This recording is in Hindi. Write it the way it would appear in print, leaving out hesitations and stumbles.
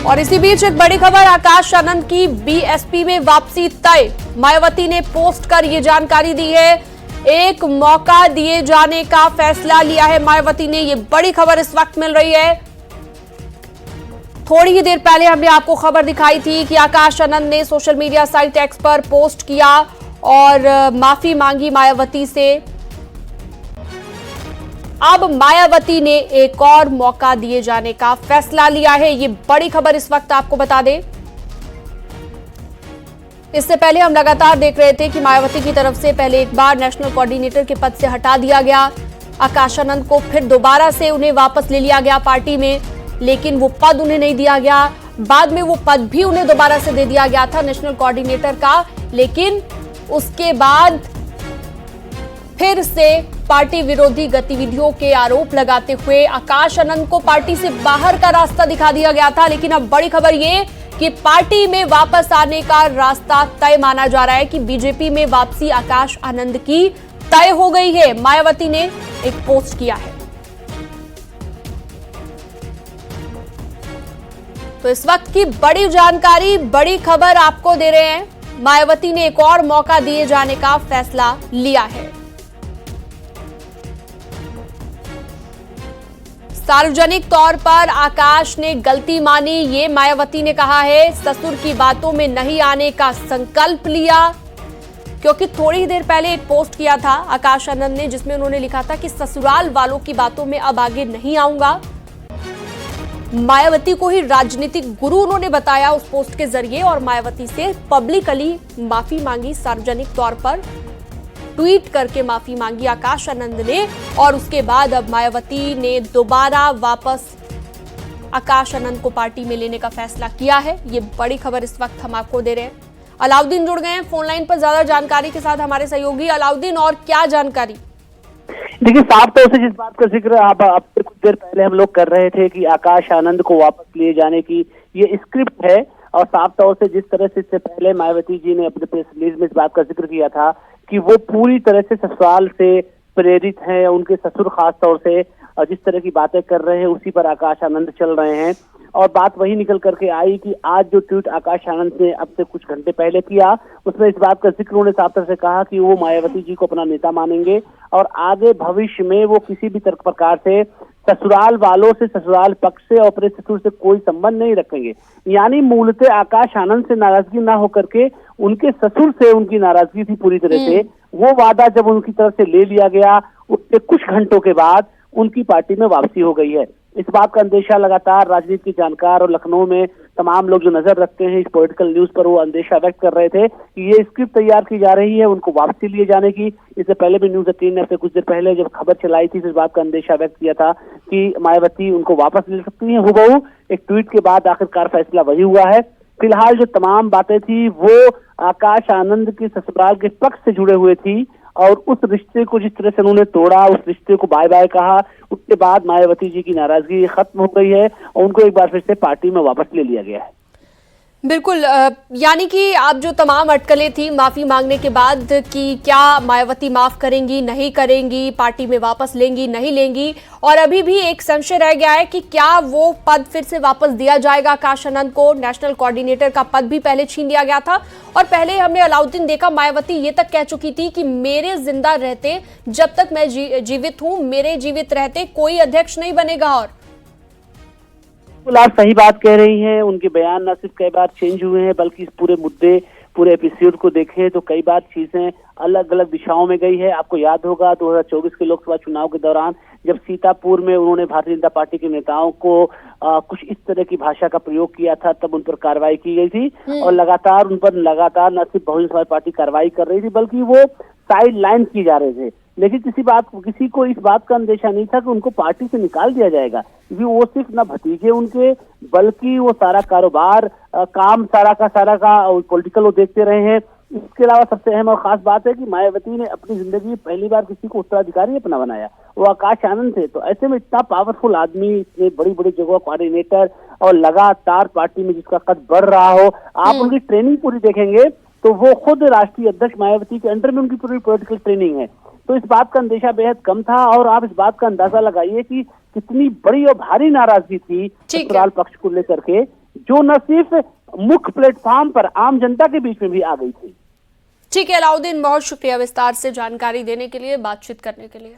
और इसी बीच एक बड़ी खबर, आकाश आनंद की बीएसपी में वापसी तय। मायावती ने पोस्ट कर ये जानकारी दी है। एक मौका दिए जाने का फैसला लिया है मायावती ने। ये बड़ी खबर इस वक्त मिल रही है। थोड़ी ही देर पहले हमने आपको खबर दिखाई थी कि आकाश आनंद ने सोशल मीडिया साइट एक्स पर पोस्ट किया और माफी मांगी मायावती से। अब मायावती ने एक और मौका दिए जाने का फैसला लिया है। ये बड़ी खबर इस वक्त आपको बता दें। इससे पहले हम लगातार देख रहे थे कि मायावती की तरफ से पहले एक बार नेशनल कोऑर्डिनेटर के पद से हटा दिया गया आकाश आनंद को, फिर दोबारा से उन्हें वापस ले लिया गया पार्टी में, लेकिन वो पद उन्हें नहीं दिया गया। बाद में वो पद भी उन्हें दोबारा से दे दिया गया था नेशनल कोऑर्डिनेटर का, लेकिन उसके बाद फिर से पार्टी विरोधी गतिविधियों के आरोप लगाते हुए आकाश आनंद को पार्टी से बाहर का रास्ता दिखा दिया गया था। लेकिन अब बड़ी खबर ये कि पार्टी में वापस आने का रास्ता तय माना जा रहा है कि बीजेपी में वापसी आकाश आनंद की तय हो गई है। मायावती ने एक पोस्ट किया है। तो इस वक्त की बड़ी जानकारी, बड़ी खबर आपको दे रहे हैं। मायावती ने एक और मौका दिए जाने का फैसला लिया है। सार्वजनिक तौर पर आकाश ने गलती मानी, ये मायावती ने कहा है। ससुर की बातों में नहीं आने का संकल्प लिया, क्योंकि थोड़ी ही देर पहले एक पोस्ट किया था आकाश आनंद ने जिसमें उन्होंने लिखा था कि ससुराल वालों की बातों में अब आगे नहीं आऊंगा। मायावती को ही राजनीतिक गुरु उन्होंने बताया उस पोस्ट के जरिए और मायावती से पब्लिकली माफी मांगी, सार्वजनिक तौर पर ट्वीट करके माफी मांगी आकाश आनंद ने। और उसके बाद अब मायावती ने दोबारा वापस आकाश आनंद को पार्टी में लेने का फैसला किया है। ये बड़ी खबर इस वक्त हम आपको दे रहे हैं। अलाउद्दीन जुड़ गए हैं फोन लाइन पर ज्यादा जानकारी के साथ, हमारे सहयोगी। अलाउद्दीन, और क्या जानकारी? देखिए, साफ तौर से जिस बात का जिक्र आप कुछ देर पहले हम लोग कर रहे थे कि आकाश आनंद को वापस लिए जाने की ये स्क्रिप्ट है, और साफ तौर से जिस तरह से इससे पहले मायावती जी ने अपने प्रेस रिलीज में इस बात का जिक्र किया था कि वो पूरी तरह से ससुराल से प्रेरित हैं, उनके ससुर खास तौर से जिस तरह की बातें कर रहे हैं उसी पर आकाश आनंद चल रहे हैं। और बात वही निकल करके आई कि आज जो ट्वीट आकाश आनंद ने अब से कुछ घंटे पहले किया उसमें इस बात का जिक्र उन्होंने साफ तौर से कहा कि वो मायावती जी को अपना नेता मानेंगे और आगे भविष्य में वो किसी भी प्रकार से ससुराल वालों से, ससुराल पक्ष से और अपने ससुर से कोई संबंध नहीं रखेंगे। यानी मूलतः आकाश आनंद से नाराजगी ना होकर के उनके ससुर से उनकी नाराजगी थी पूरी तरह से। वो वादा जब उनकी तरफ से ले लिया गया उसके कुछ घंटों के बाद उनकी पार्टी में वापसी हो गई है। इस बात का अंदेशा लगातार राजनीति के जानकार और लखनऊ में तमाम लोग जो नजर रखते हैं इस पॉलिटिकल न्यूज पर, वो अंदेशा व्यक्त कर रहे थे कि ये स्क्रिप्ट तैयार की जा रही है उनको वापसी लिए जाने की। इससे पहले भी न्यूज 18 ने अपने कुछ देर पहले जब खबर चलाई थी इस बात का अंदेशा व्यक्त किया था कि मायावती उनको वापस ले सकती है। हुबहू एक ट्वीट के बाद आखिरकार फैसला वही हुआ है। फिलहाल जो तमाम बातें थी वो आकाश आनंद के ससुराल के पक्ष से जुड़े हुए थी और उस रिश्ते को जिस तरह से उन्होंने तोड़ा, उस रिश्ते को बाय बाय कहा, उसके बाद मायावती जी की नाराजगी खत्म हो गई है और उनको एक बार फिर से पार्टी में वापस ले लिया गया है। बिल्कुल, यानी कि आप जो तमाम अटकलें थी माफी मांगने के बाद कि क्या मायावती माफ करेंगी, नहीं करेंगी, पार्टी में वापस लेंगी, नहीं लेंगी, और अभी भी एक संशय रह गया है कि क्या वो पद फिर से वापस दिया जाएगा आकाश आनंद को। नेशनल कोऑर्डिनेटर का पद भी पहले छीन लिया गया था और पहले हमने अलाउद्दीन देखा मायावती ये तक कह चुकी थी कि मेरे जिंदा रहते, जब तक मैं जीवित हूं, मेरे जीवित रहते कोई अध्यक्ष नहीं बनेगा। और आप सही बात कह रही हैं, उनके बयान न सिर्फ कई बार चेंज हुए हैं बल्कि इस पूरे मुद्दे, पूरे एपिसोड को देखें तो कई बार चीजें अलग अलग दिशाओं में गई है। आपको याद होगा 2024 के लोकसभा चुनाव के दौरान जब सीतापुर में उन्होंने भारतीय जनता पार्टी के नेताओं को कुछ इस तरह की भाषा का प्रयोग किया था, तब उन पर कार्रवाई की गई थी और लगातार उन पर न सिर्फ बहुजन समाज पार्टी कार्रवाई कर रही थी बल्कि वो साइड लाइन की जा रहे थे। लेकिन किसी को इस बात का अंदेशा नहीं था कि उनको पार्टी से निकाल दिया जाएगा, क्योंकि वो सिर्फ न भतीजे उनके बल्कि वो सारा कारोबार काम सारा का पॉलिटिकल वो देखते रहे हैं। इसके अलावा सबसे अहम और खास बात है कि मायावती ने अपनी जिंदगी में पहली बार किसी को उत्तराधिकारी अपना बनाया, वो आकाश आनंद थे। तो ऐसे में इतना पावरफुल आदमी, इतने बड़ी बड़ी जगह कोऑर्डिनेटर और लगातार पार्टी में जिसका कद बढ़ रहा हो, आप उनकी ट्रेनिंग पूरी देखेंगे तो वो खुद राष्ट्रीय अध्यक्ष मायावती के अंडर में उनकी पूरी पॉलिटिकल ट्रेनिंग है। तो इस बात का अंदेशा बेहद कम था और आप इस बात का अंदाजा लगाइए कि कितनी बड़ी और भारी नाराजगी थी ससुराल पक्ष को लेकर के। जो न सिर्फ मुख्य प्लेटफॉर्म पर आम जनता के बीच में भी आ गई थी। ठीक है अलाउद्दीन, बहुत शुक्रिया विस्तार से जानकारी देने के लिए, बातचीत करने के लिए।